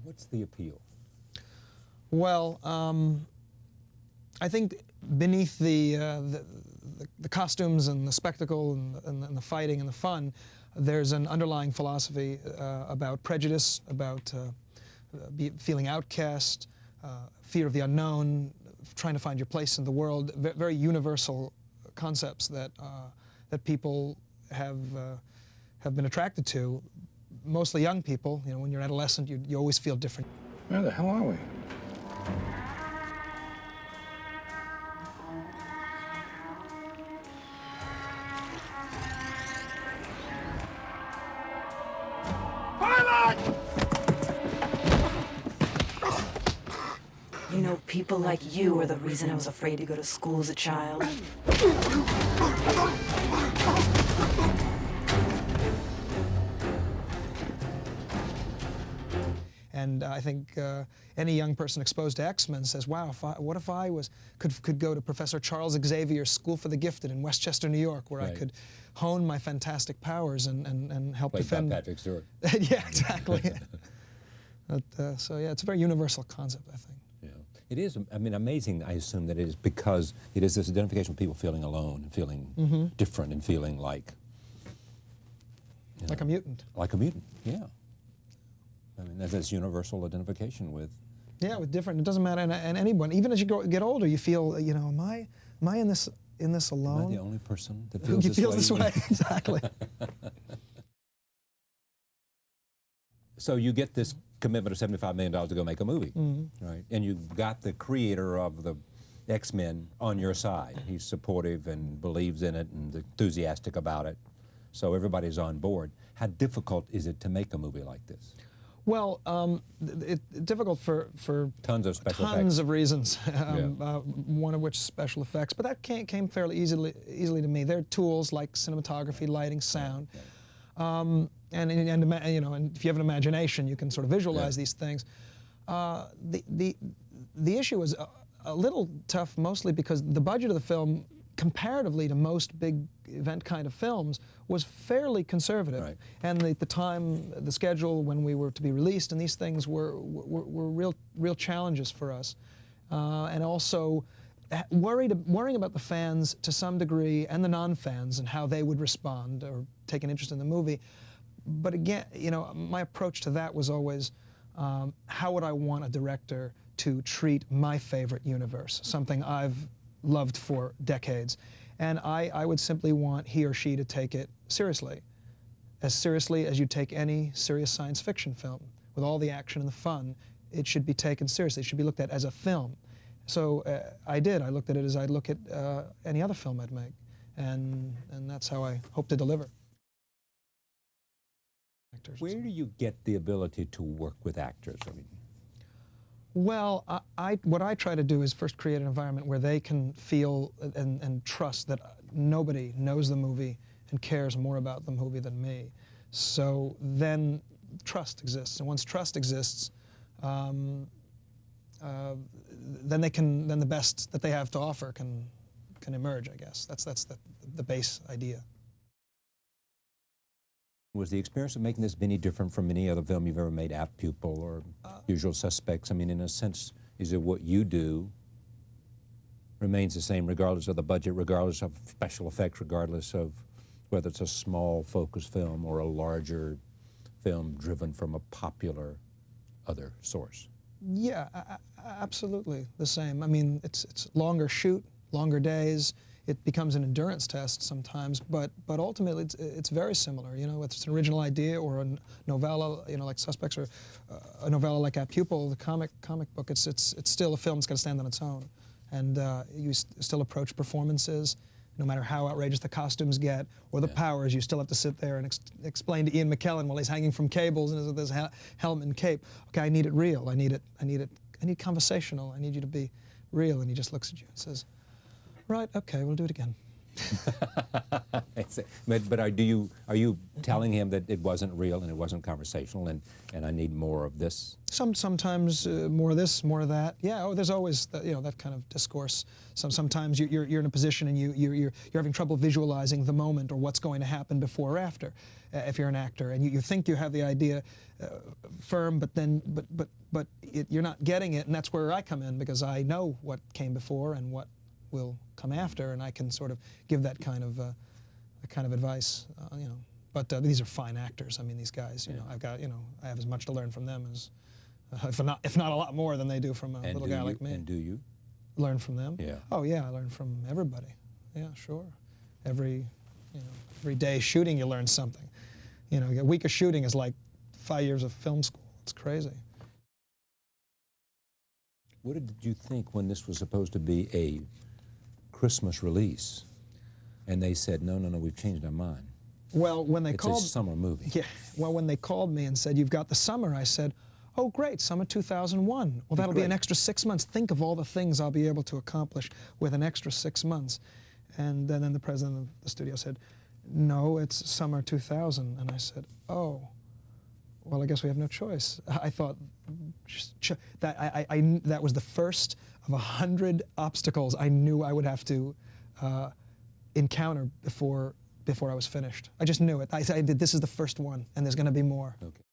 What's the appeal? Well, I think beneath the costumes and the spectacle and the fighting and the fun, there's an underlying philosophy about prejudice, about feeling outcast, fear of the unknown, trying to find your place in the world. Very universal concepts that that people have been attracted to. Mostly young people. You know, when you're an adolescent, you always feel different. Where the hell are we? You know, people like you are the reason I was afraid to go to school as a child. And I think any young person exposed to X-Men says, wow, what if I could go to Professor Charles Xavier's School for the Gifted in Westchester, New York, where I could hone my fantastic powers and help defend... By Patrick Stewart. Yeah, exactly. So yeah, it's a very universal concept, I think. Yeah. It is, I mean, amazing, I assume, that it is because it is this identification with people feeling alone and feeling different and feeling like... Like a mutant. Like a mutant, yeah. I mean, that's this universal identification with... Yeah, with different, it doesn't matter, and anyone, even as you get older, you feel, you know, am I in this alone? Am I the only person that Who feels this way? Exactly. So you get this commitment of $75 million to go make a movie, right? And you got the creator of the X-Men on your side. He's supportive and believes in it and enthusiastic about it. So everybody's on board. How difficult is it to make a movie like this? Well, it's difficult for tons of special tons effects. of reasons. One of which is special effects, but that came fairly easily to me. There are tools like cinematography, lighting, sound, and you know, and if you have an imagination, you can sort of visualize these things. The issue is a little tough, mostly because the budget of the film, comparatively to most big event kind of films, was fairly conservative. Right. And the time, the schedule when we were to be released, and these things were real challenges for us. And also worrying about the fans to some degree, and the non-fans, and how they would respond or take an interest in the movie. But again, you know, my approach to that was always, how would I want a director to treat my favorite universe, something I've loved for decades. And I would simply want he or she to take it seriously as you take any serious science fiction film. With all the action and the fun, it should be taken seriously. It should be looked at as a film. So I did. I looked at it as I'd look at any other film I'd make. And that's how I hope to deliver. Where do you get the ability to work with actors? I mean, well, what I try to do is first create an environment where they can feel and trust that nobody knows the movie and cares more about the movie than me. So then trust exists, and once trust exists, then the best that they have to offer can emerge, I guess. That's the base idea. Was the experience of making this any different from any other film you've ever made, Apt Pupil or Usual Suspects? I mean, in a sense, is it what you do remains the same regardless of the budget, regardless of special effects, regardless of whether it's a small focus film or a larger film driven from a popular other source? Yeah, absolutely the same. I mean, it's longer shoot, longer days. It becomes an endurance test sometimes, but ultimately it's very similar. You know, whether it's an original idea or a novella, you know, like Suspects, or a novella like Apt Pupil, the comic book. It's still a film that's got to stand on its own, and you still approach performances. No matter how outrageous the costumes get or the powers, you still have to sit there and explain to Ian McKellen while he's hanging from cables and with his helmet and cape. Okay, I need it real. I need conversational. I need you to be real. And he just looks at you and says, right, okay, we'll do it again. But are you telling him that it wasn't real and it wasn't conversational and I need more of this? Sometimes more of this, more of that. Yeah. There's always that kind of discourse. Sometimes you're in a position and you're having trouble visualizing the moment or what's going to happen before or after. If you're an actor and you think you have the idea firm, but you're not getting it, and that's where I come in, because I know what came before and what will come after, and I can sort of give that kind of advice. But these are fine actors. I mean, these guys. I have as much to learn from them as, if not a lot more than they do from a little guy like me. And do you? Learn from them? Yeah. Oh yeah, I learn from everybody. Yeah, sure. Every day shooting, you learn something. A week of shooting is like 5 years of film school. It's crazy. What did you think when this was supposed to be a Christmas release, and they said, no, we've changed our mind? Well, when they it's called, a summer movie. Yeah. Well, when they called me and said, you've got the summer, I said, oh, great, summer 2001. Well, that'll be an extra 6 months. Think of all the things I'll be able to accomplish with an extra 6 months. And then the president of the studio said, no, it's summer 2000. And I said, oh, well, I guess we have no choice. I thought that that was the first of 100 obstacles I knew I would have to encounter before I was finished. I just knew it. I did. This is the first one, and there's going to be more. Okay.